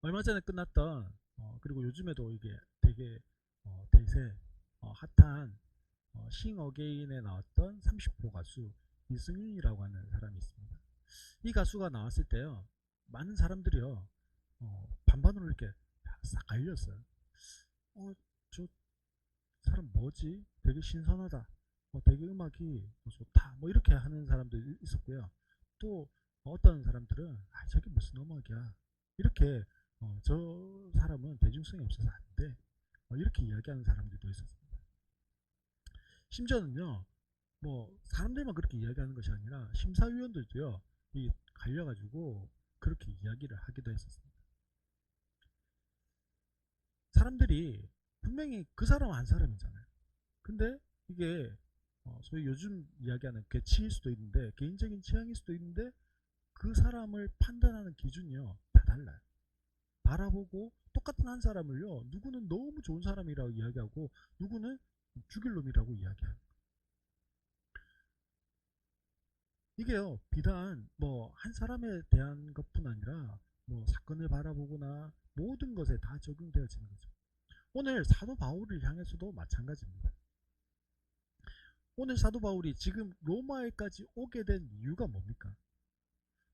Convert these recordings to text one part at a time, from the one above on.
얼마 전에 끝났던 그리고 요즘에도 이게 되게 대세 핫한 싱 어게인에 나왔던 30호 가수 이승윤이라고 하는 사람이 있습니다. 이 가수가 나왔을 때요, 많은 사람들이요 반반으로 이렇게 싹 갈렸어요. 저 사람 뭐지? 되게 신선하다. 되게 음악이 좋다. 뭐 이렇게 하는 사람도 있었고요. 또 어떤 사람들은 저게 무슨 음악이야? 이렇게 저 사람은 대중성이 없어서 안 돼. 이렇게 이야기하는 사람들도 있었습니다. 심지어는요, 뭐 사람들만 그렇게 이야기하는 것이 아니라 심사위원들도요, 이 갈려가지고 그렇게 이야기를 하기도 했었습니다. 사람들이 분명히 그 사람 한 사람이잖아요. 근데 이게 소위 요즘 이야기하는 개취일 수도 있는데, 개인적인 취향일 수도 있는데, 그 사람을 판단하는 기준이요 다 달라요. 바라보고 똑같은 한 사람을요, 누구는 너무 좋은 사람이라고 이야기하고 누구는 죽일 놈이라고 이야기해요. 이게요 비단 뭐 한 사람에 대한 것뿐 아니라 뭐 사건을 바라보거나 모든 것에 다 적용되어지는 거죠. 오늘 사도 바울을 향해서도 마찬가지입니다. 오늘 사도 바울이 지금 로마에까지 오게 된 이유가 뭡니까?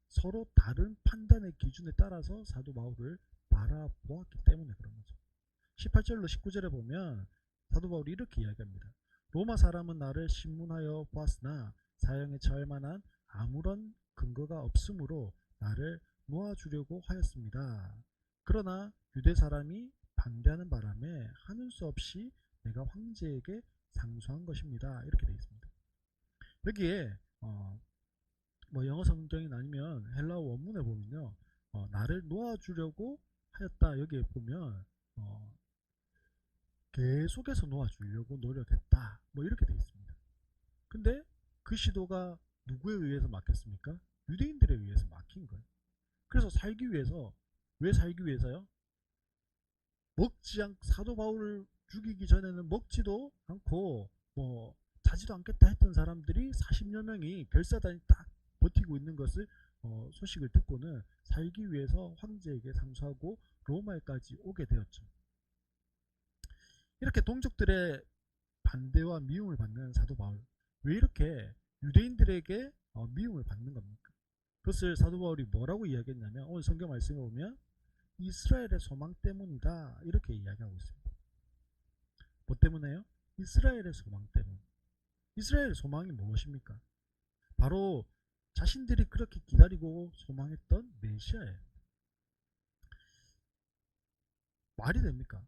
서로 다른 판단의 기준에 따라서 사도 바울을 바라보았기 때문에 그런 거죠. 18절로 19절에 보면 사도 바울이 이렇게 이야기합니다. 로마 사람은 나를 신문하여 보았으나 사형에 처할 만한 아무런 근거가 없으므로 나를 놓아주려고 하였습니다. 그러나 유대 사람이 반대하는 바람에 하는 수 없이 내가 황제에게 상소한 것입니다. 이렇게 되어 있습니다. 여기에 뭐 영어 성경이나 아니면 헬라어 원문에 보면요, 나를 놓아주려고 하였다. 여기에 보면 계속해서 놓아주려고 노력했다. 뭐 이렇게 되어 있습니다. 근데 그 시도가 누구에 의해서 막혔습니까? 유대인들에 의해서 막힌 거예요. 그래서 살기 위해서, 왜 살기 위해서요? 사도 바울을 죽이기 전에는 먹지도 않고 뭐 자지도 않겠다 했던 사람들이 40여 명이 결사단이 딱 버티고 있는 것을 소식을 듣고는 살기 위해서 황제에게 상소하고 로마에까지 오게 되었죠. 이렇게 동족들의 반대와 미움을 받는 사도 바울, 왜 이렇게 유대인들에게 미움을 받는 겁니까? 그것을 사도 바울이 뭐라고 이야기했냐면, 오늘 성경 말씀에 보면 이스라엘의 소망 때문이다 이렇게 이야기하고 있습니다. 뭐 때문에요? 이스라엘의 소망 때문. 이스라엘의 소망이 무엇입니까? 바로 자신들이 그렇게 기다리고 소망했던 메시아예요. 말이 됩니까?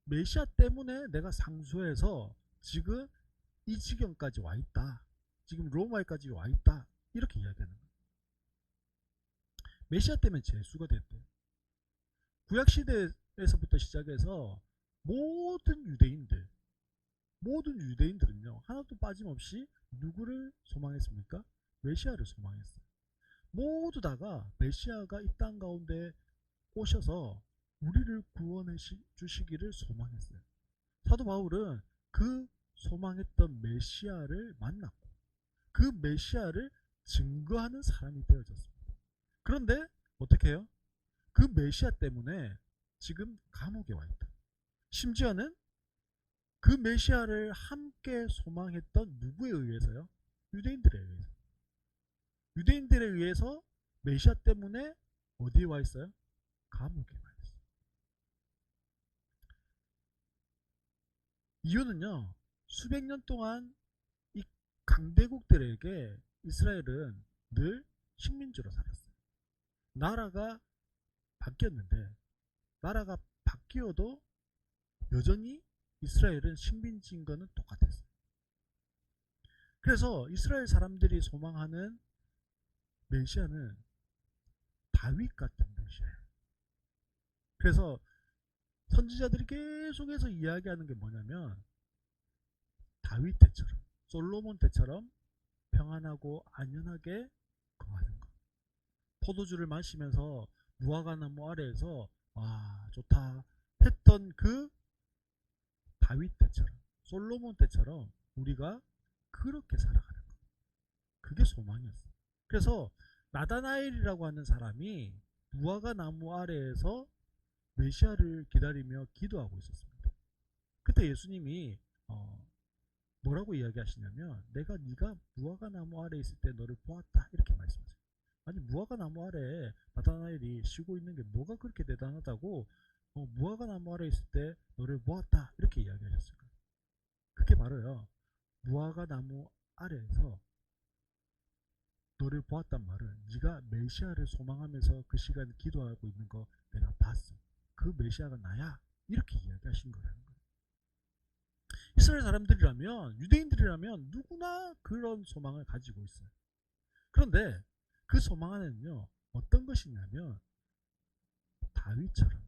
메시아 때문에 내가 상소해서 지금 이 지경까지 와 있다. 지금 로마에까지 와 있다. 이렇게 이야기하는 거예요. 메시아 때문에 재수가 됐대요. 구약 시대에서부터 시작해서 모든 유대인들, 모든 유대인들은요, 하나도 빠짐없이 누구를 소망했습니까? 메시아를 소망했어요. 모두 다가 메시아가 이 땅 가운데 오셔서 우리를 구원해 주시기를 소망했어요. 사도 바울은 그 소망했던 메시아를 만났고 그 메시아를 증거하는 사람이 되어졌습니다. 그런데 어떻게 해요? 그 메시아 때문에 지금 감옥에 와 있다. 심지어는 그 메시아를 함께 소망했던 누구에 의해서요? 유대인들에 의해서. 유대인들에 의해서 메시아 때문에 어디에 와 있어요? 감옥에 와 있어요. 이유는요, 수백 년 동안 이 강대국들에게 이스라엘은 늘 식민지로 살았어요. 나라가 바뀌었는데, 나라가 바뀌어도 여전히 이스라엘은 식민지인 거는 똑같았어요. 그래서 이스라엘 사람들이 소망하는 메시아는 다윗 같은 메시아예요. 그래서 선지자들이 계속해서 이야기하는 게 뭐냐면, 다윗 때처럼, 솔로몬 때처럼 평안하고 안연하게 거하는 것. 포도주를 마시면서 무화과나무 아래에서 와 좋다 했던 그 다윗 때처럼, 솔로몬 때처럼 우리가 그렇게 살아가는 것. 그게 소망이었어요. 그래서 나다나엘이라고 하는 사람이 무화과나무 아래에서 메시아를 기다리며 기도하고 있었습니다. 그때 예수님이 뭐라고 이야기하시냐면 내가 네가 무화과 나무 아래 있을 때 너를 보았다 이렇게 말씀하세요. 아니 무화과 나무 아래 나다나엘이 쉬고 있는 게 뭐가 그렇게 대단하다고 무화과 나무 아래 있을 때 너를 보았다 이렇게 이야기하셨을까요? 그게 바로요. 무화과 나무 아래에서 너를 보았단 말은 네가 메시아를 소망하면서 그 시간에 기도하고 있는 거 내가 봤어. 그 메시아가 나야. 이렇게 이야기하신 거라는 거예요. 이스라엘 사람들이라면 유대인들이라면 누구나 그런 소망을 가지고 있어요. 그런데 그 소망 안에는요. 어떤 것이 있냐면 다윗처럼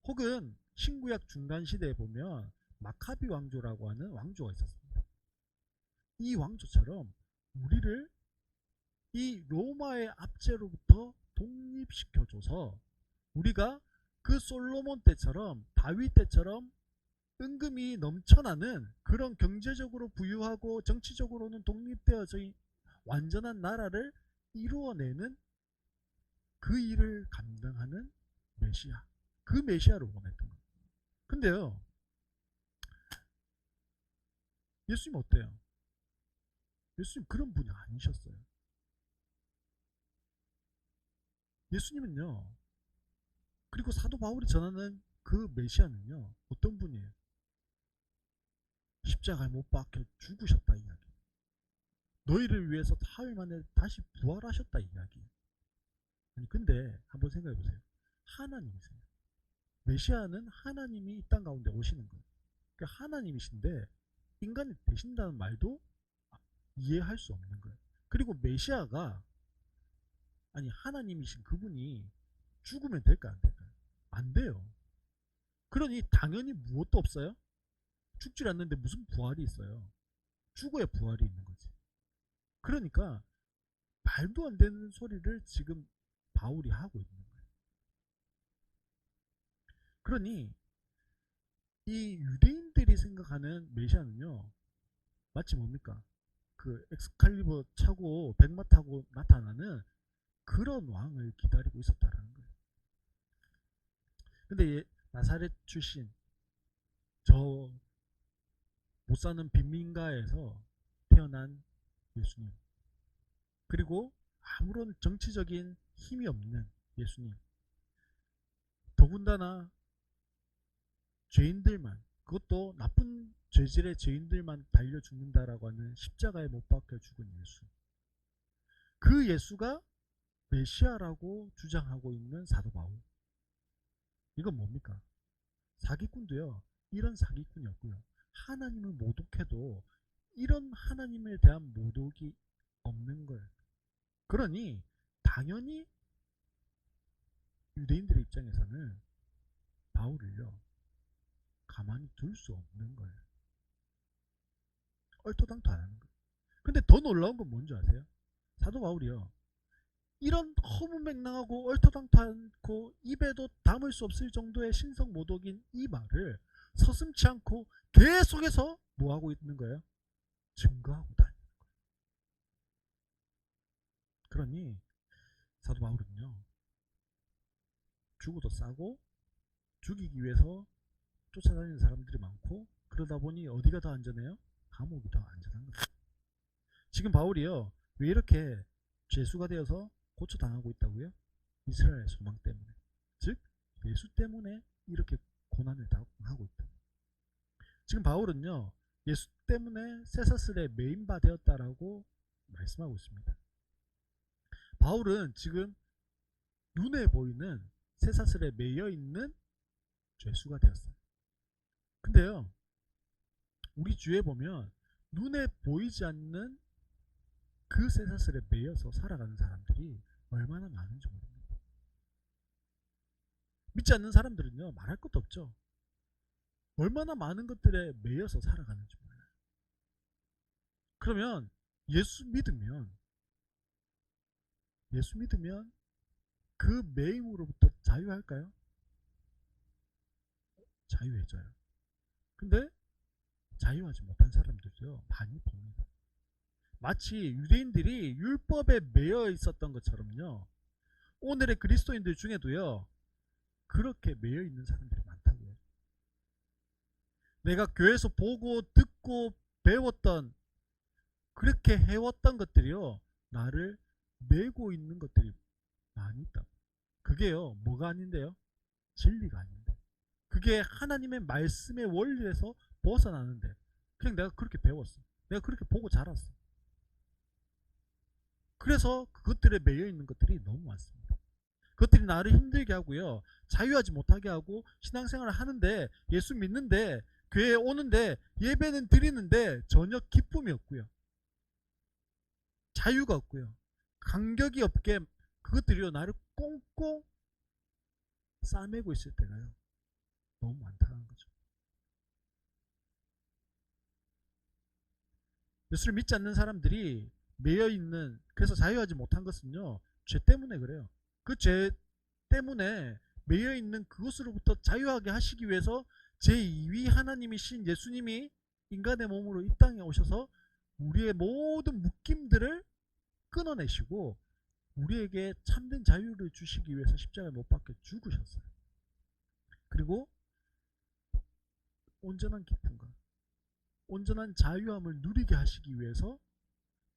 혹은 신구약 중간 시대에 보면 마카비 왕조라고 하는 왕조가 있었습니다. 이 왕조처럼 우리를 이 로마의 압제로부터 독립시켜줘서 우리가 그 솔로몬 때처럼 다윗 때처럼 은금이 넘쳐나는 그런 경제적으로 부유하고 정치적으로는 독립되어져 완전한 나라를 이루어내는 그 일을 감당하는 메시아. 그 메시아를 원했던 거예요. 근데요. 예수님 어때요? 예수님 그런 분이 아니셨어요. 예수님은요. 그리고 사도 바울이 전하는 그 메시아는요. 어떤 분이에요? 십자가에 못 박혀 죽으셨다 이야기. 너희를 위해서 사흘 만에 다시 부활하셨다 이야기. 아니 근데 한번 생각해 보세요. 하나님이세요. 메시아는 하나님이 이 땅 가운데 오시는 거예요. 그러니까 하나님이신데 인간이 되신다는 말도 이해할 수 없는 거예요. 그리고 메시아가 아니 하나님이신 그분이 죽으면 될까 안 될까요? 안 돼요. 그러니 당연히 무엇도 없어요. 죽질 않는데 무슨 부활이 있어요. 죽어야 부활이 있는 거지. 그러니까 말도 안 되는 소리를 지금 바울이 하고 있는 거예요. 그러니 이 유대인들이 생각하는 메시아는요. 마치 뭡니까? 그 엑스칼리버 차고 백마 타고 나타나는 그런 왕을 기다리고 있었다라는 거예요. 근데 나사렛 출신 저 못 사는 빈민가에서 태어난 예수님 그리고 아무런 정치적인 힘이 없는 예수님 더군다나 죄인들만 그것도 나쁜 죄질의 죄인들만 달려 죽는다라고 하는 십자가에 못 박혀 죽은 예수 그 예수가 메시아라고 주장하고 있는 사도 바울 이건 뭡니까? 사기꾼도요 이런 사기꾼이었고요 하나님을 모독해도 이런 하나님에 대한 모독이 없는 거예요. 그러니 당연히 유대인들의 입장에서는 바울을요 가만히 둘 수 없는 거예요. 얼토당토 안 하는 거예요. 근데 더 놀라운 건 뭔지 아세요? 사도 바울이요 이런 허무맹랑하고 얼토당토 않고 입에도 담을 수 없을 정도의 신성 모독인 이 말을 서슴지 않고 계속해서 뭐하고 있는 거예요? 증거하고 다니는 거예요. 그러니 사도 바울은요 죽어도 싸고 죽이기 위해서 쫓아다니는 사람들이 많고 그러다 보니 어디가 더 안전해요? 감옥이 더 안전한 거예요. 지금 바울이요 왜 이렇게 죄수가 되어서 고초당하고 있다고요? 이스라엘 소망 때문에 즉 예수 때문에 이렇게 고난을 당하고 있다. 지금 바울은요 예수 때문에 쇠사슬에 매인바 되었다라고 말씀하고 있습니다. 바울은 지금 눈에 보이는 쇠사슬에 매여 있는 죄수가 되었어요. 근데요 우리 주위에 보면 눈에 보이지 않는 그 쇠사슬에 매여서 살아가는 사람들이 얼마나 많은지 모릅니다. 믿지 않는 사람들은요 말할 것도 없죠. 얼마나 많은 것들에 매여서 살아가는지 몰라요. 그러면 예수 믿으면 그 매임으로부터 자유할까요? 자유해져요. 근데 자유하지 못한 사람들도요 많이 봅니다. 마치 유대인들이 율법에 매여 있었던 것처럼요 오늘의 그리스도인들 중에도요 그렇게 매여 있는 사람들이 많다고요. 내가 교회에서 보고 듣고 배웠던, 그렇게 해왔던 것들이요, 나를 메고 있는 것들이 많이 있다. 그게요, 뭐가 아닌데요? 진리가 아닌데. 그게 하나님의 말씀의 원리에서 벗어나는데, 그냥 내가 그렇게 배웠어. 내가 그렇게 보고 자랐어. 그래서 그것들에 매여 있는 것들이 너무 많습니다. 그것들이 나를 힘들게 하고요, 자유하지 못하게 하고, 신앙생활을 하는데, 예수 믿는데, 교회에 오는데, 예배는 드리는데 전혀 기쁨이 없고요, 자유가 없고요, 간격이 없게, 그것들이요 나를 꽁꽁 싸매고 있을 때가요 너무 많다는 거죠. 예수를 믿지 않는 사람들이 매여 있는, 그래서 자유하지 못한 것은요, 죄 때문에 그래요. 그 죄 때문에 매여 있는 그것으로부터 자유하게 하시기 위해서 제2위 하나님이신 예수님이 인간의 몸으로 이 땅에 오셔서 우리의 모든 묶임들을 끊어내시고 우리에게 참된 자유를 주시기 위해서 십자가에 못 박혀 죽으셨어요. 그리고 온전한 기쁨과 온전한 자유함을 누리게 하시기 위해서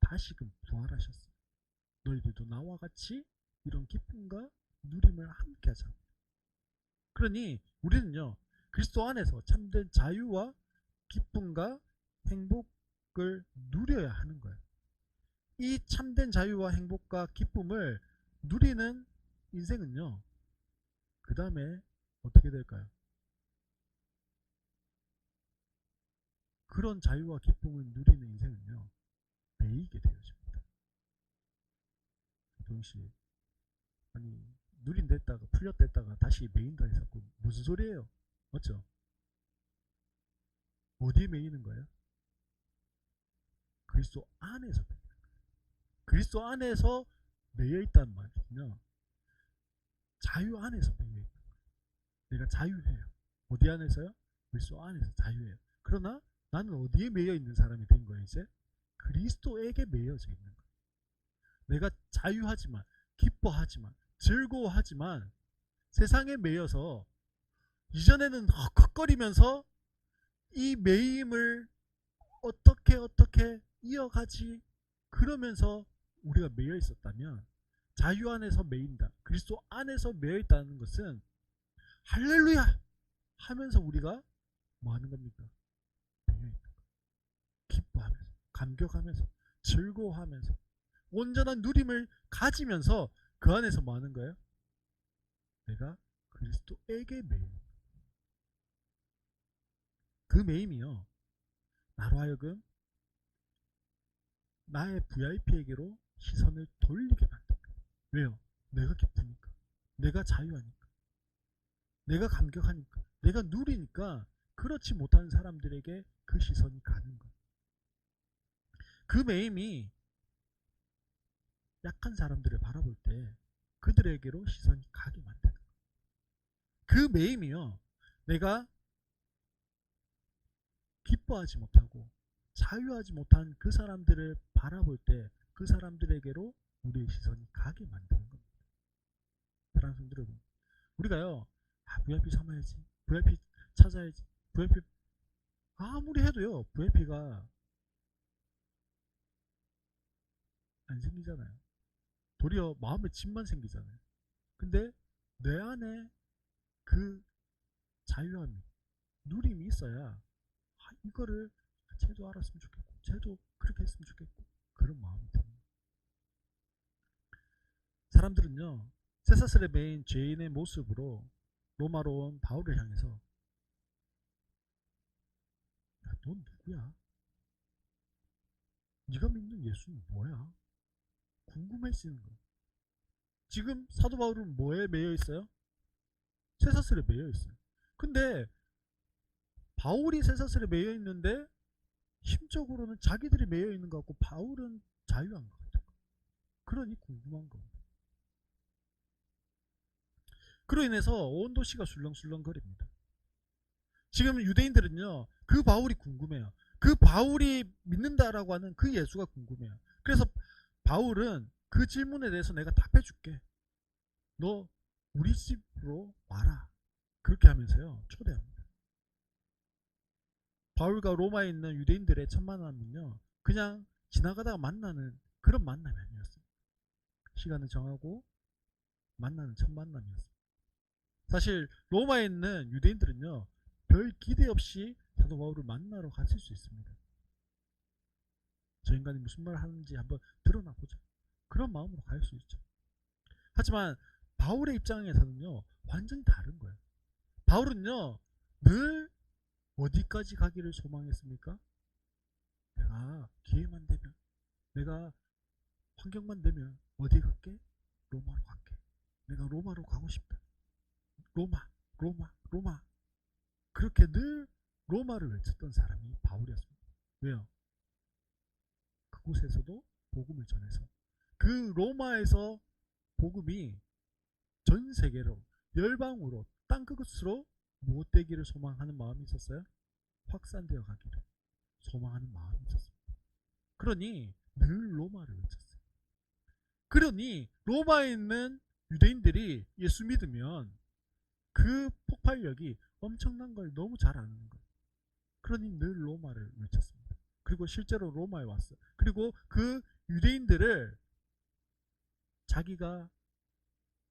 다시금 부활하셨어요. 너희들도 나와 같이 이런 기쁨과 누림을 함께 하자. 그러니 우리는요, 그리스도 안에서 참된 자유와 기쁨과 행복을 누려야 하는 거예요. 이 참된 자유와 행복과 기쁨을 누리는 인생은요, 그 다음에 어떻게 될까요? 그런 자유와 기쁨을 누리는 인생은요, 매이게 되어집니다. 동시에, 아니, 누린댔다가 풀렸댔다가 다시 매인다 해서 무슨 소리예요? 맞죠? 어디에 매이는 거예요? 그리스도 안에서 매이는 거예요. 그리스도 안에서 매여 있다는 말은요, 자유 안에서 매여 있는 거예요. 내가 자유해요. 어디 안에서요? 그리스도 안에서 자유해요. 그러나 나는 어디에 매여 있는 사람이 된 거예요, 이제? 그리스도에게 매여져 있는 거예요. 내가 자유하지만, 기뻐하지만, 즐거워하지만 세상에 매여서 이전에는 헉헉거리면서 이 매임을 어떻게 이어가지, 그러면서 우리가 매여 있었다면, 자유 안에서 매인다, 그리스도 안에서 매여 있다는 것은 할렐루야 하면서 우리가 뭐 하는 겁니까? 매여 있는 거예요. 기뻐하면서, 감격하면서, 즐거워하면서, 온전한 누림을 가지면서 그 안에서 뭐 하는 거예요? 내가 그리스도에게 매여 있는 거예요. 그 매임이요, 나로 하여금 나의 VIP에게로 시선을 돌리게 만듭니다. 왜요? 내가 기쁘니까, 내가 자유하니까, 내가 감격하니까, 내가 누리니까 그렇지 못한 사람들에게 그 시선이 가는 거예요. 그 매임이 약한 사람들을 바라볼 때 그들에게로 시선이 가게 만드는 거예요. 그 매임이요, 내가 기뻐하지 못하고 자유하지 못한 그 사람들을 바라볼 때 그 사람들에게로 우리의 시선이 가게 만드는 겁니다. 사랑하는 성도 여러분, 우리가요, VIP 삼아야지, VIP 찾아야지, VIP, 아무리 해도요 VIP가 안 생기잖아요. 도리어 마음의 짐만 생기잖아요. 근데 내 안에 그 자유함이, 누림이 있어야, 이거를 쟤도 알았으면 좋겠고 쟤도 그렇게 했으면 좋겠고, 그런 마음이 드는 거예요. 사람들은요, 쇠사슬에 매인 죄인의 모습으로 로마로 온 바울을 향해서, 야, 넌 누구야? 네가 믿는 예수는 뭐야? 궁금해지는 거예요. 지금 사도 바울은 뭐에 매여 있어요? 쇠사슬에 매여 있어요. 근데 바울이 쇠사슬에 매여 있는데 심적으로는 자기들이 매여 있는 것 같고 바울은 자유한 것 같아요. 그러니 궁금한 겁니다. 그로 인해서 온 도시가 술렁술렁거립니다. 지금 유대인들은요, 그 바울이 궁금해요. 그 바울이 믿는다라고 하는 그 예수가 궁금해요. 그래서 바울은 그 질문에 대해서 내가 답해줄게. 너 우리 집으로 와라. 그렇게 하면서요 초대합니다. 바울과 로마에 있는 유대인들의 첫 만남은요 그냥 지나가다가 만나는 그런 만남이 아니었어요. 시간을 정하고 만나는 첫 만남이었어요. 사실 로마에 있는 유대인들은요 별 기대 없이 사도 바울을 만나러 갔을 수 있습니다. 저 인간이 무슨 말을 하는지 한번 드러나 보자. 그런 마음으로 갈 수 있죠. 하지만 바울의 입장에서는요 완전히 다른 거예요. 바울은요 늘 어디까지 가기를 소망했습니까? 내가 기회만 되면, 내가 환경만 되면 어디 갈게? 로마로 갈게. 내가 로마로 가고 싶다. 로마, 로마, 로마. 그렇게 늘 로마를 외쳤던 사람이 바울이었습니다. 왜요? 그곳에서도 복음을 전해서 그 로마에서 복음이 전 세계로 열방으로 땅 끝으로 무엇되기를 소망하는 마음이 있었어요? 확산되어 가기를 소망하는 마음이 있었습니다. 그러니 늘 로마를 외쳤어요. 그러니 로마에 있는 유대인들이 예수 믿으면 그 폭발력이 엄청난 걸 너무 잘 아는 거예요. 그러니 늘 로마를 외쳤습니다. 그리고 실제로 로마에 왔어요. 그리고 그 유대인들을 자기가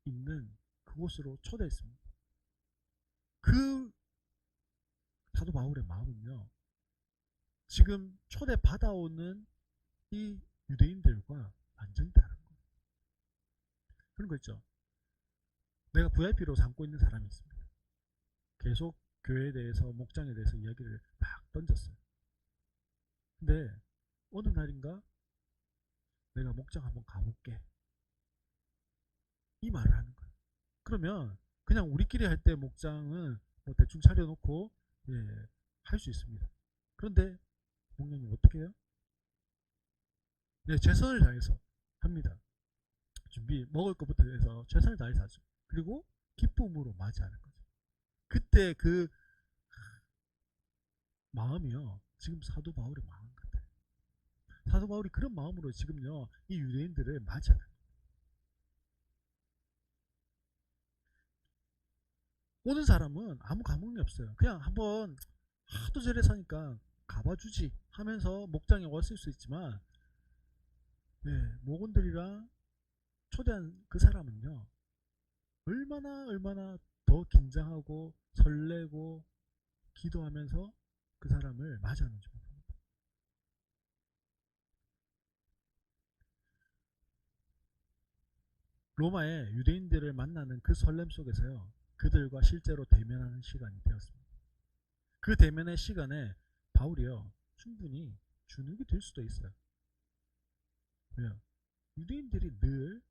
있는 그곳으로 초대했습니다. 그 사도 바울의 마음은요. 지금 초대 받아오는 이 유대인들과 완전히 다른 거예요. 그런 거 있죠. 내가 VIP로 삼고 있는 사람이 있습니다. 계속 교회에 대해서 목장에 대해서 이야기를 막 던졌어요. 근데 어느 날인가 내가 목장 한번 가볼게 이 말을 하는 거예요. 그러면 그냥 우리끼리 할 때 목장은 뭐 대충 차려놓고 예, 할 수 있습니다. 그런데 목장님 어떻게 해요? 네, 최선을 다해서 합니다. 준비 먹을 것부터 해서 최선을 다해서 하죠. 그리고 기쁨으로 맞이하는 거죠. 그때 그 마음이요 지금 사도 바울의 마음 같아요. 사도 바울이 그런 마음으로 지금요 이 유대인들을 맞이하는 거예요. 오는 사람은 아무 감흥이 없어요. 그냥 한번 하도 저래 사니까 가봐주지 하면서 목장에 왔을 수 있지만 네, 목원들이랑 초대한 그 사람은요 얼마나 더 긴장하고 설레고 기도하면서 그 사람을 맞이하는지 모릅니다. 로마의 유대인들을 만나는 그 설렘 속에서요 그들과 실제로 대면하는 시간이 되었습니다. 그 대면의 시간에 바울이요 충분히 주눅이 들 수도 있어요. 왜요? 유대인들이 늘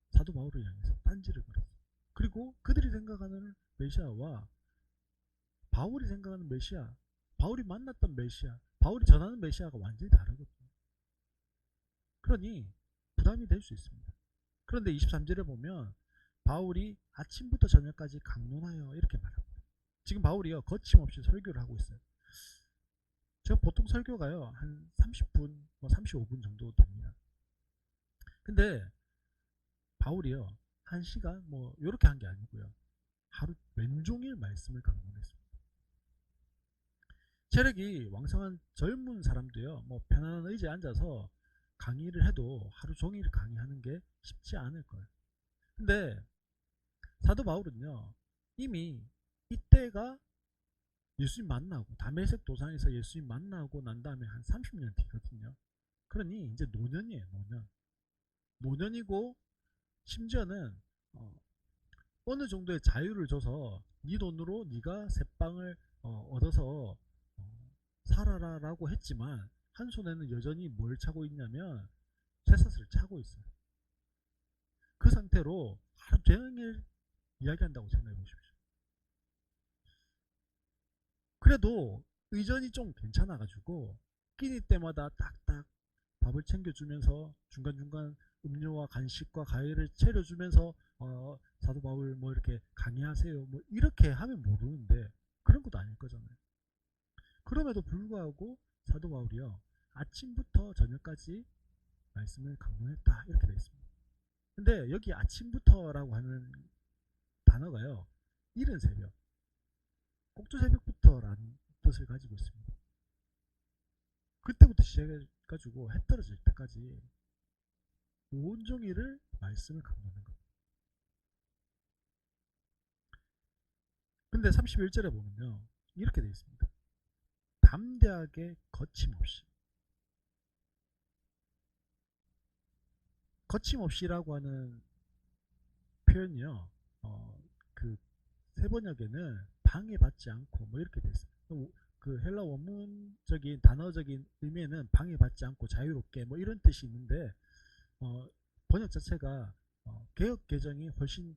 사도 바울을 향해서 딴지를 걸었어요. 그리고 그들이 생각하는 메시아와 바울이 생각하는 메시아, 바울이 만났던 메시아, 바울이 전하는 메시아가 완전히 다르거든요. 그러니 부담이 될 수 있습니다. 그런데 23절에 보면 바울이 아침부터 저녁까지 강론하여 이렇게 말합니다. 지금 바울이요 거침없이 설교를 하고 있어요. 제가 보통 설교가요 한 30분, 뭐 35분 정도 됩니다. 근데 바울이요 1시간 뭐 이렇게 한 게 아니고요 하루 왼종일 말씀을 강론했습니다. 체력이 왕성한 젊은 사람도요 뭐 편안한 의자에 앉아서 강의를 해도 하루 종일 강의하는 게 쉽지 않을 거예요. 근데 사도 바울은요 이미 이때가 예수님 만나고 다메섹 도상에서 예수님 만나고 난 다음에 한 30년 뒤거든요. 그러니 이제 노년이에요. 노년이고 심지어는 어느 정도의 자유를 줘서 네 돈으로 네가 새빵을 얻어서 살아라라고 했지만 한 손에는 여전히 뭘 차고 있냐면 쇠사슬을 차고 있어요. 그 상태로 하루 종일 이야기한다고 생각해 보십시오. 그래도 의전이 좀 괜찮아가지고 끼니 때마다 딱딱 밥을 챙겨주면서 중간중간 음료와 간식과 과일을 차려주면서 사도 바울 뭐 이렇게 강의하세요 뭐 이렇게 하면 모르는데 그런 것도 아닐 거잖아요. 그럼에도 불구하고 사도 바울이요 아침부터 저녁까지 말씀을 강론했다 이렇게 되어 있습니다. 근데 여기 아침부터라고 하는 단어가요. 이른 새벽, 꼭두 새벽부터라는 뜻을 가지고 있습니다. 그때부터 시작해가지고 해 떨어질 때까지 온종일을 말씀을 강조하는 겁니다. 근데 31절에 보면요. 이렇게 되어 있습니다. 담대하게 거침없이. 거침없이라고 하는 표현이요. 그 세번역에는 방해받지 않고 뭐 이렇게 되어 있어요. 그 헬라 원문적인 단어적인 의미에는 방해받지 않고 자유롭게 뭐 이런 뜻이 있는데 번역 자체가 개역 개정이 훨씬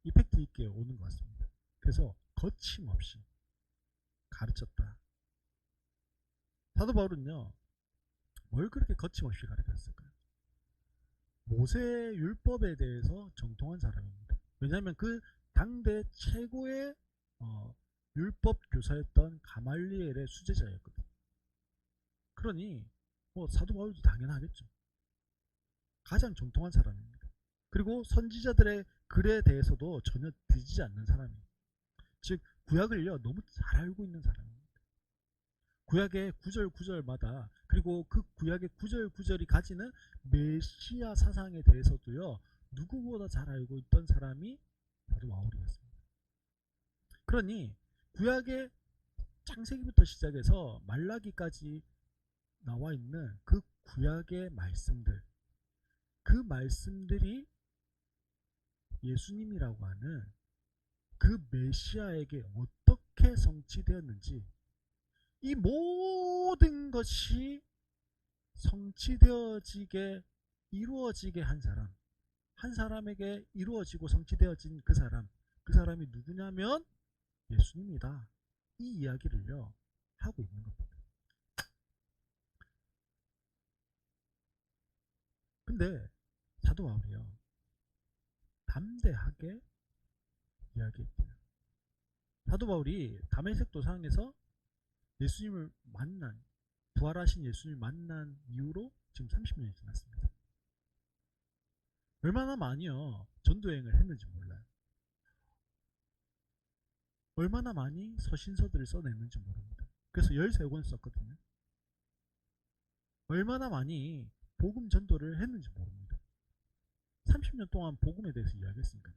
이펙트 있게 오는 것 같습니다. 그래서 거침없이 가르쳤다. 사도 바울은요, 뭘 그렇게 거침없이 가르쳤을까요? 모세 율법에 대해서 정통한 사람입니다. 왜냐하면 그 당대 최고의 율법 교사였던 가말리엘의 수제자였거든요. 그러니 뭐 사도 바울도 당연하겠죠. 가장 정통한 사람입니다. 그리고 선지자들의 글에 대해서도 전혀 뒤지지 않는 사람이에요. 즉 구약을요 너무 잘 알고 있는 사람입니다. 구약의 구절 구절마다 그리고 그 구약의 구절 구절이 가지는 메시아 사상에 대해서도요 누구보다 잘 알고 있던 사람이 바로 바울이었습니다. 그러니 구약의 창세기부터 시작해서 말라기까지 나와 있는 그 구약의 말씀들, 그 말씀들이 예수님이라고 하는 그 메시아에게 어떻게 성취되었는지, 이 모든 것이 성취되어지게 이루어지게 한 사람, 한 사람에게 이루어지고 성취되어진 그 사람이 누구냐면 예수님이다. 이 이야기를요 하고 있는 겁니다. 근데 사도 바울이요 담대하게 이야기했대요. 사도 바울이 다메섹 도상에서 예수님을 만난, 부활하신 예수님을 만난 이후로 지금 30년이 지났습니다. 얼마나 많이요 전도여행을 했는지 몰라요. 얼마나 많이 서신서들을 써냈는지 모릅니다. 그래서 13권 썼거든요. 얼마나 많이 복음 전도를 했는지 모릅니다. 30년 동안 복음에 대해서 이야기했으니까요.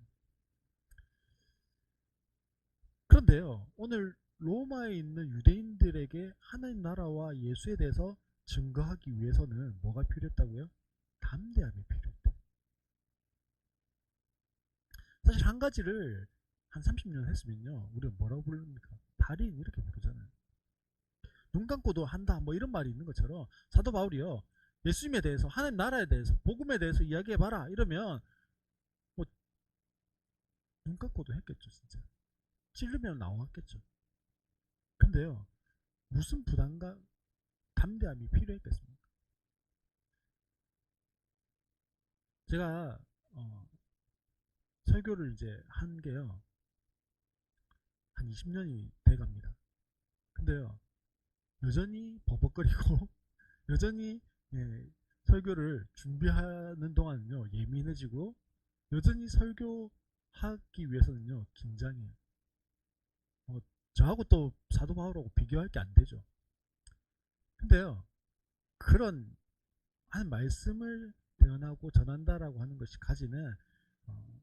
그런데요 오늘 로마에 있는 유대인들에게 하나님 나라와 예수에 대해서 증거하기 위해서는 뭐가 필요했다고요? 담대함이 필요했대요. 사실 한 가지를 한 30년 했으면요 우리가 뭐라고 부릅니까? 달인 이렇게 부르잖아요. 눈 감고도 한다 뭐 이런 말이 있는 것처럼 사도 바울이요 예수님에 대해서 하나님 나라에 대해서 복음에 대해서 이야기해봐라 이러면 뭐 눈 감고도 했겠죠. 진짜 찔르면 나왔겠죠. 근데요 무슨 부담과 담대함이 필요했겠습니까? 제가 설교를 이제 한 게요 한 20년이 돼갑니다. 근데요 여전히 버벅거리고 여전히 예, 설교를 준비하는 동안은요 예민해지고 여전히 설교하기 위해서는요 긴장해요. 저하고 또 사도 바울하고 비교할 게 안 되죠. 근데요 그런 한 말씀을 표현하고 전한다라고 하는 것이 가지는 어,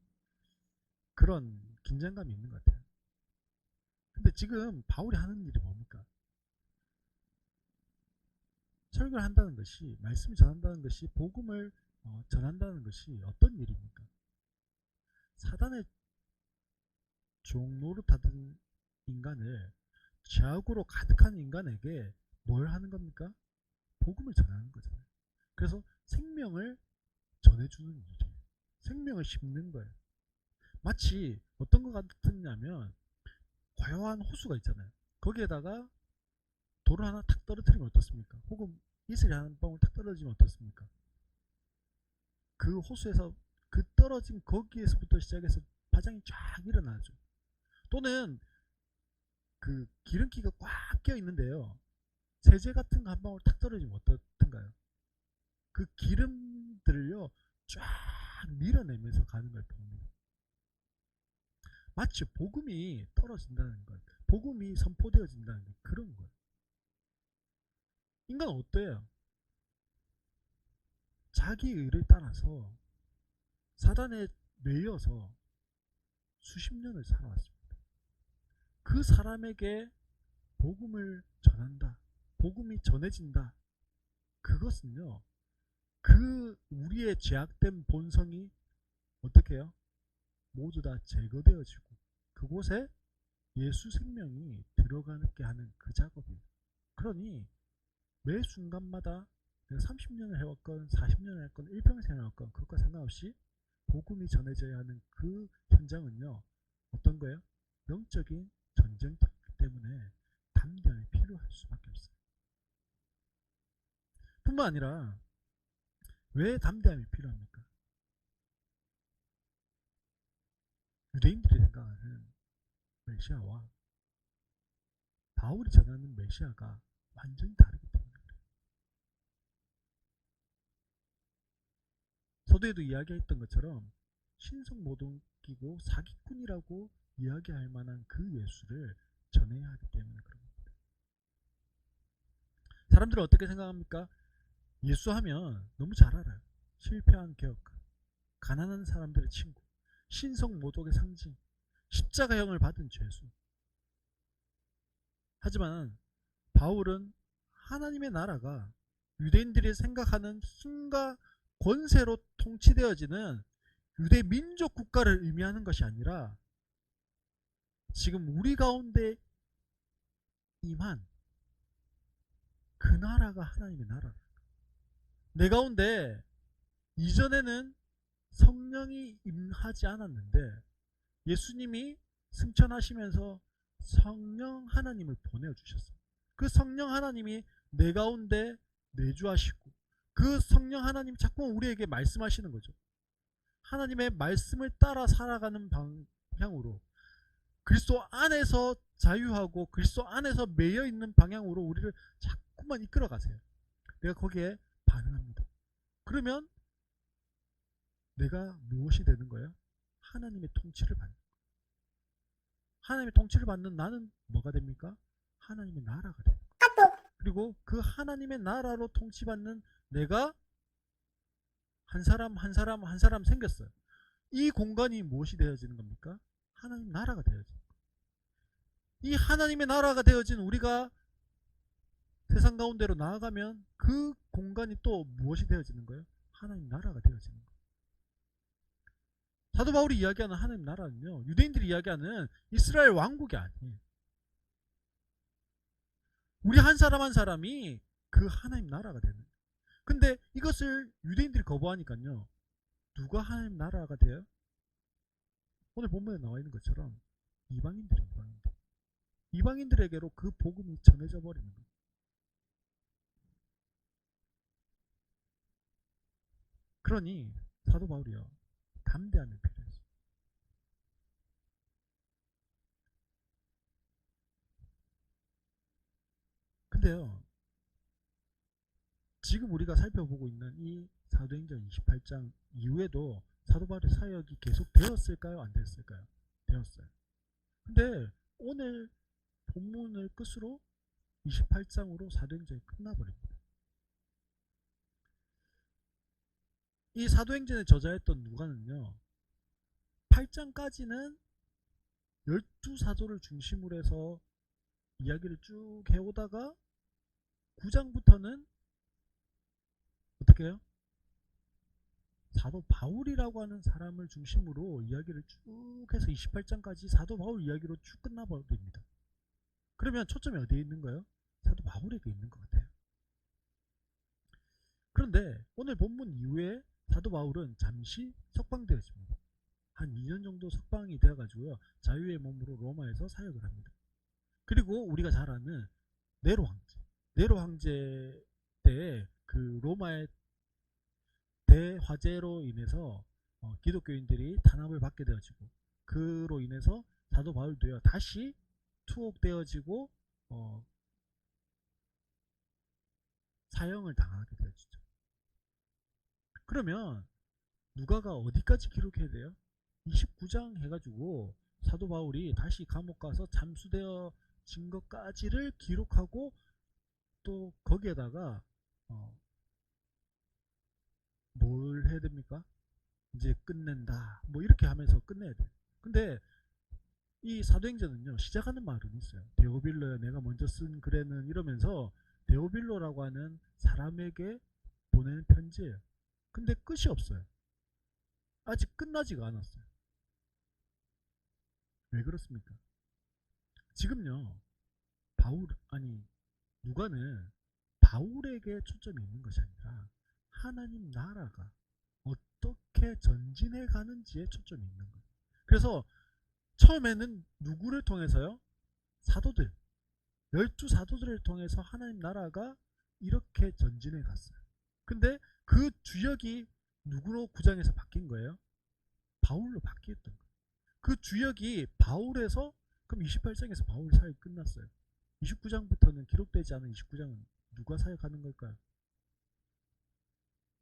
그런 긴장감이 있는 것 같아요. 근데 지금 바울이 하는 일이 뭡니까? 설교를 한다는 것이, 말씀을 전한다는 것이, 복음을 전한다는 것이 어떤 일입니까? 사단의 종노릇하던 인간을, 죄악으로 가득한 인간에게 뭘 하는 겁니까? 복음을 전하는 거잖아요. 그래서 생명을 전해주는 일이에요. 생명을 심는 거예요. 마치 어떤 것 같았냐면 고요한 호수가 있잖아요. 거기에다가 돌을 하나 탁 떨어뜨리면 어떻습니까? 혹은 이슬이 한 방울 탁 떨어지면 어떻습니까? 그 호수에서 그 떨어진 거기에서부터 시작해서 파장이 쫙 일어나죠. 또는 그 기름기가 꽉 껴 있는데요. 세제 같은 거 한 방울 탁 떨어지면 어떻든가요? 그 기름들을요 쫙 밀어내면서 가는 걸 봅니다. 마치 복음이 떨어진다는 것, 복음이 선포되어진다는 것, 그런 거예요. 인간은 어때요? 자기 의를 따라서 사단에 매여서 수십 년을 살아왔습니다. 그 사람에게 복음을 전한다, 복음이 전해진다. 그것은요, 그 우리의 죄악된 본성이 어떻게 해요? 모두 다 제거되어지고 그곳에 예수 생명이 들어가게 하는 그 작업이에요. 그러니 매 순간마다 내가 30년을 해왔건 40년을 했건 일평생 해왔건 그것과 상관없이 복음이 전해져야 하는 그 현장은요, 어떤 거예요? 영적인 전쟁터이기 때문에 담대함이 필요할 수밖에 없어요. 뿐만 아니라 왜 담대함이 필요합니까? 유대인들이 생각하는 메시아와 바울이 전하는 메시아가 완전히 다르기 때문에 그래요. 서두에도 이야기했던 것처럼 신성모독이고 사기꾼이라고 이야기할 만한 그 예수를 전해야 하기 때문에 그런 겁니다. 사람들은 어떻게 생각합니까? 예수 하면 너무 잘 알아요. 실패한 개혁가, 가난한 사람들의 친구, 신성모독의 상징, 십자가형을 받은 죄수. 하지만 바울은 하나님의 나라가 유대인들이 생각하는 힘과 권세로 통치되어지는 유대 민족 국가를 의미하는 것이 아니라 지금 우리 가운데 임한 그 나라가 하나님의 나라. 내 가운데 이전에는 성령이 임하지 않았는데 예수님이 승천하시면서 성령 하나님을 보내주셨어요. 그 성령 하나님이 내 가운데 내주하시고 그 성령 하나님이 자꾸 우리에게 말씀하시는 거죠. 하나님의 말씀을 따라 살아가는 방향으로, 그리스도 안에서 자유하고 그리스도 안에서 매여 있는 방향으로 우리를 자꾸만 이끌어 가세요. 내가 거기에 반응합니다. 그러면 내가 무엇이 되는 거예요? 하나님의 통치를 받는, 하나님의 통치를 받는 나는 뭐가 됩니까? 하나님의 나라가 됩니다. 그리고 그 하나님의 나라로 통치받는 내가 한 사람 한 사람 한 사람 생겼어요. 이 공간이 무엇이 되어지는 겁니까? 하나님 나라가 되어지는 거예요. 이 하나님의 나라가 되어진 우리가 세상 가운데로 나아가면 그 공간이 또 무엇이 되어지는 거예요? 하나님 나라가 되어지는 거예요. 사도 바울이 이야기하는 하나님 나라는요, 유대인들이 이야기하는 이스라엘 왕국이 아니에요. 우리 한 사람 한 사람이 그 하나님 나라가 되는 거예요. 근데 이것을 유대인들이 거부하니까요, 누가 하나님 나라가 돼요? 오늘 본문에 나와 있는 것처럼 이방인들이 이방인들에게로 그 복음이 전해져 버리는 거예요. 그러니 사도 바울이요, 담대함이 필요했어요. 근데요, 지금 우리가 살펴보고 있는 이 사도행전 28장 이후에도 사도 바울의 사역이 계속 되었을까요? 안 됐을까요? 되었어요. 근데 오늘 본문을 끝으로 28장으로 사도행전이 끝나버립니다. 이 사도행전의 저자였던 누가는요, 8장까지는 12사도를 중심으로 해서 이야기를 쭉 해오다가 9장부터는 어떻게 해요? 사도 바울이라고 하는 사람을 중심으로 이야기를 쭉 해서 28장까지 사도 바울 이야기로 쭉 끝나버립니다. 그러면 초점이 어디에 있는 거예요? 사도 바울에게 있는 것 같아요. 그런데 오늘 본문 이후에 사도 바울은 잠시 석방되었습니다. 한 2년 정도 석방이 되어가지고요, 자유의 몸으로 로마에서 사역을 합니다. 그리고 우리가 잘 아는 네로 황제 때 그 로마의 대화재로 인해서 기독교인들이 탄압을 받게 되어지고, 그로 인해서 사도 바울도요 다시 투옥되어지고 사형을 당하게 되어지죠. 그러면 누가가 어디까지 기록해야 돼요? 29장 해가지고 사도 바울이 다시 감옥 가서 잠수되어진 것까지를 기록하고 또 거기에다가 뭘 해야 됩니까? 이제 끝낸다 뭐 이렇게 하면서 끝내야 돼. 근데 이 사도행전은요 시작하는 말은 있어요. 데오빌로야 내가 먼저 쓴 글에는 이러면서 데오빌로라고 하는 사람에게 보내는 편지예요. 근데 끝이 없어요. 아직 끝나지가 않았어요. 왜 그렇습니까? 지금요 바울 아니 누가는 바울에게 초점이 있는 것이 아니라 하나님 나라가 어떻게 전진해 가는지에 초점이 있는 거예요. 그래서 처음에는 누구를 통해서요? 사도들, 12사도들을 통해서 하나님 나라가 이렇게 전진해 갔어요. 근데 그 주역이 누구로 9장에서 바뀐 거예요? 바울로 바뀌었던 거예요. 그 주역이 바울에서 그럼 28장에서 바울 사역이 끝났어요. 29장부터는 기록되지 않은 29장은 누가 사역하는 걸까요?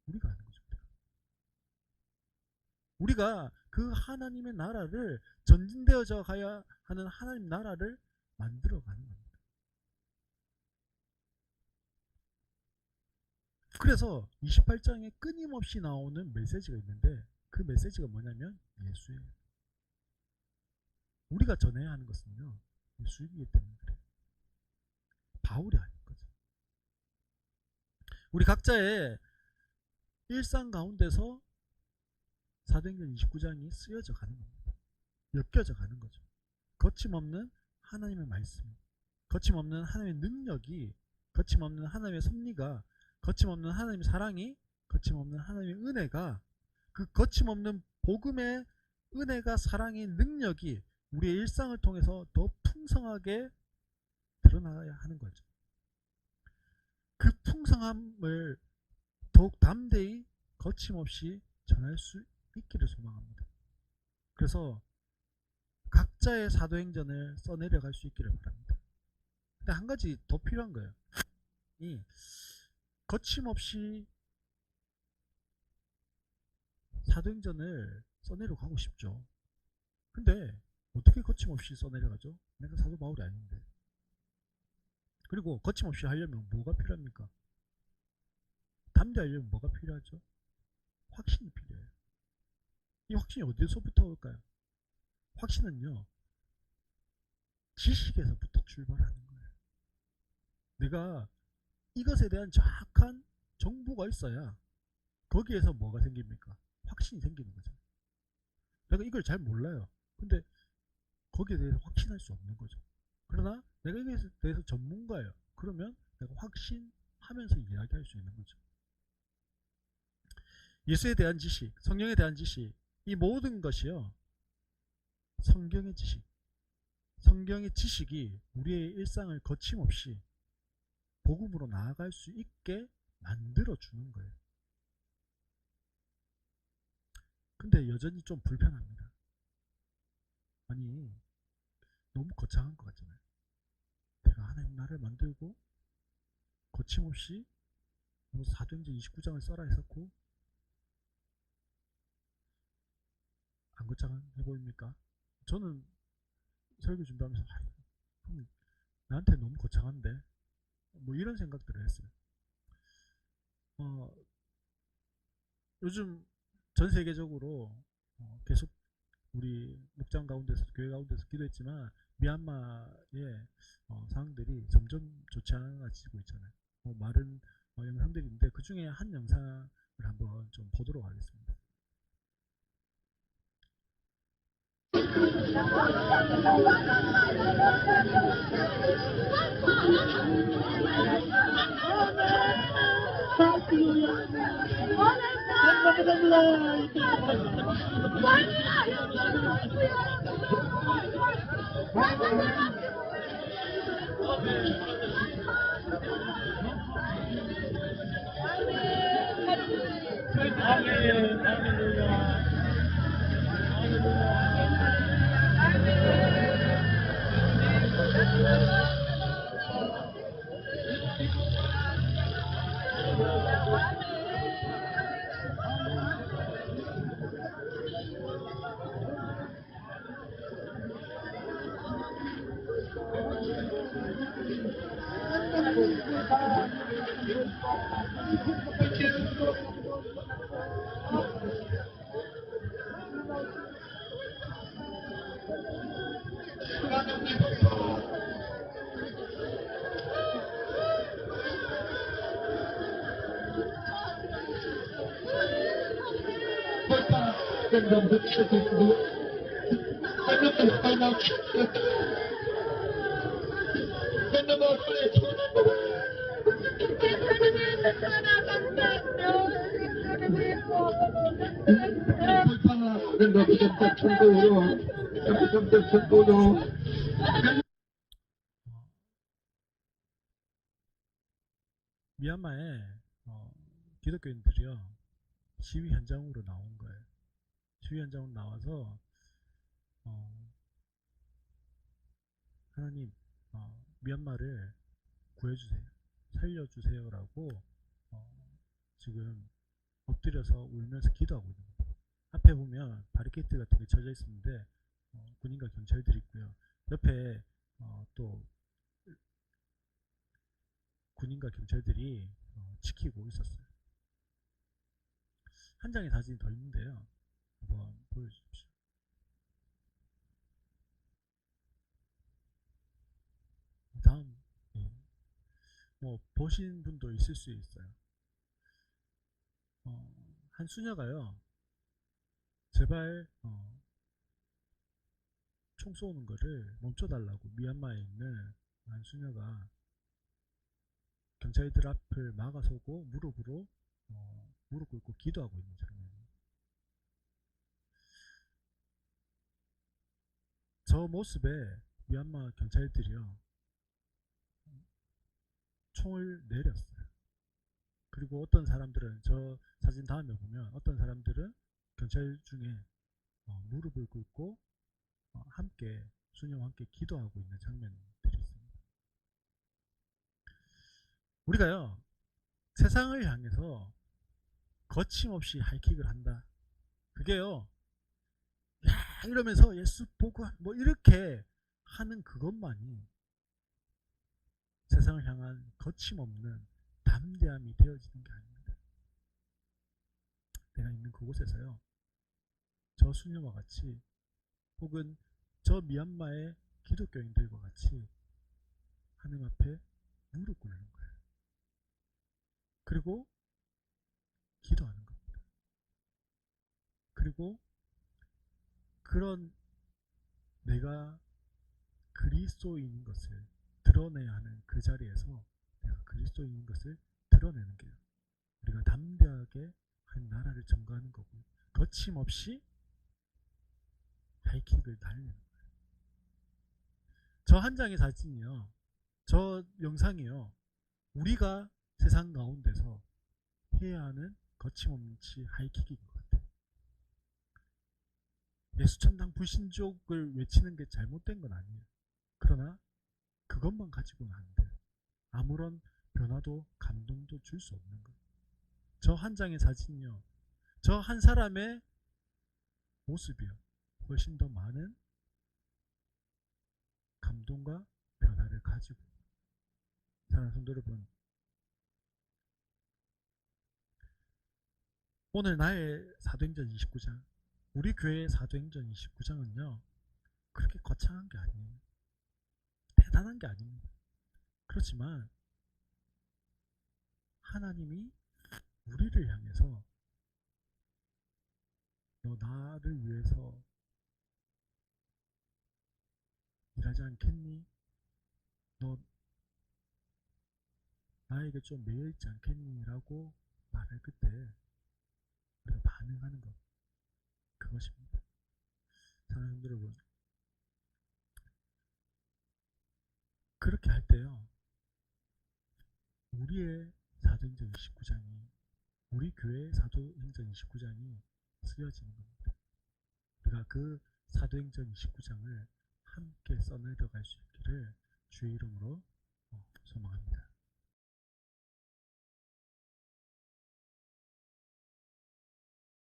우리가 하는 거죠. 우리가 그 하나님의 나라를 전진되어져 가야 하는 하나님 나라를 만들어가는 겁니다. 그래서 28장에 끊임없이 나오는 메시지가 있는데 그 메시지가 뭐냐면 예수예요. 우리가 전해야 하는 것은요 예수이기 때문에 그래요. 바울이 아닌 거죠. 우리 각자의 일상 가운데서 사도행전 29장이 쓰여져 가는 겁니다. 엮여져 가는 거죠. 거침없는 하나님의 말씀, 거침없는 하나님의 능력이, 거침없는 하나님의 섭리가, 거침없는 하나님의 사랑이, 거침없는 하나님의 은혜가, 그 거침없는 복음의 은혜가, 사랑의 능력이 우리의 일상을 통해서 더 풍성하게 드러나야 하는 거죠. 그 풍성함을 더욱 담대히 거침없이 전할 수 있기를 소망합니다. 그래서 각자의 사도행전을 써내려갈 수 있기를 바랍니다. 근데 한 가지 더 필요한 거예요. 이 거침없이 사도행전을 써내려가고 싶죠. 근데 어떻게 거침없이 써내려가죠? 내가 사도 바울이 아닌데. 그리고 거침없이 하려면 뭐가 필요합니까? 담대하려면 뭐가 필요하죠? 확신이 필요해요. 이 확신이 어디서부터 올까요? 확신은요 지식에서부터 출발하는 거예요. 내가 이것에 대한 정확한 정보가 있어야 거기에서 뭐가 생깁니까? 확신이 생기는 거죠. 내가 이걸 잘 몰라요. 근데 거기에 대해서 확신할 수 없는 거죠. 그러나 내가 이것에 대해서 전문가예요. 그러면 내가 확신하면서 이야기할 수 있는 거죠. 예수에 대한 지식, 성령에 대한 지식, 이 모든 것이요 성경의 지식, 성경의 지식이 우리의 일상을 거침없이 복음으로 나아갈 수 있게 만들어주는 거예요. 근데 여전히 좀 불편합니다. 아니 너무 거창한 것 같잖아요. 내가 하나님 나라를 만들고 거침없이 뭐 사도행전 29장을 써라 했었고 안 거창해 보입니까? 저는 설교 준비하면서 나한테 너무 거창한데 뭐 이런 생각들을 했어요. 요즘 전 세계적으로 계속 우리 목장 가운데서 교회 가운데서 기도했지만 미얀마의 상황들이 점점 좋지 않아지고 있잖아요. 많은 영상들이 있는데 그 중에 한 영상을 한번 좀 보도록 하겠습니다. 어, 미얀마에 기독교인들이요 시위 현장으로 나온 거예요. 시위 현장으로 나와서 어, 하나님 미얀마를 구해주세요, 살려주세요라고 지금 엎드려서 울면서 기도하고 있는 거예요. 앞에 보면 바리케이트 같은 게 쳐져 있었는데 군인과 경찰들이 있고요. 옆에 또 군인과 경찰들이 지키고 있었어요. 한 장의 사진이 더 있는데요. 한번 보여주십시오. 다음, 예. 뭐 보신 분도 있을 수 있어요. 한 수녀가요, 제발 총 쏘는 거를 멈춰달라고 미얀마에 있는 한 수녀가 경찰들 앞을 막아서고 무릎으로 무릎 꿇고 기도하고 있는 장면. 저 모습에 미얀마 경찰들이요 총을 내렸어요. 그리고 어떤 사람들은 저 사진 다음에 보면 어떤 사람들은 경찰 중에 무릎을 꿇고 함께 수녀와 함께 기도하고 있는 장면들이 있습니다. 우리가요 세상을 향해서 거침없이 하이킥을 한다. 그게요 야 이러면서 예수 보고 뭐 이렇게 하는 그것만이 세상을 향한 거침없는 담대함이 되어지는 게 아닙니다. 내가 있는 그곳에서요 저 수녀와 같이 혹은 저 미얀마의 기독교인들과 같이 하나님 앞에 무릎 꿇는 거예요. 그리고 기도하는 겁니다. 그리고 그런 내가 그리스도인인 것을 드러내야 하는 그 자리에서 내가 그리스도인인 것을 드러내는 게 우리가 담대하게 한 나라를 점거하는 거고 거침없이 하이킥을 달리는 거예요. 저 한 장의 사진이요. 저 영상이요. 우리가 세상 가운데서 해야 하는 거침없이 하이킥인 것 같아요. 예수천당 불신족을 외치는 게 잘못된 건 아니에요. 그러나 그것만 가지고는 안 돼요. 아무런 변화도 감동도 줄 수 없는 거예요. 저 한 장의 사진이요. 저 한 사람의 모습이요. 훨씬 더 많은 감동과 변화를 가지고 사랑하는 성도 여러분, 오늘 나의 사도행전 29장, 우리 교회의 사도행전 29장은요 그렇게 거창한 게 아니에요. 대단한 게 아닙니다. 그렇지만 하나님이 우리를 향해서 너 나를 위해서 일하지 않겠니? 너 나에게 좀 매여있지 않겠니? 라고 말할 그때 우리가 반응하는 것, 그것입니다. 사랑하는 여러분, 그렇게 할 때요 우리의 사도행전 29장이 우리 교회의 사도행전 29장이 쓰여지는 겁니다. 우리가 그 사도행전 29장을 함께 써내려갈 수 있기를 주의 이름으로 소망합니다.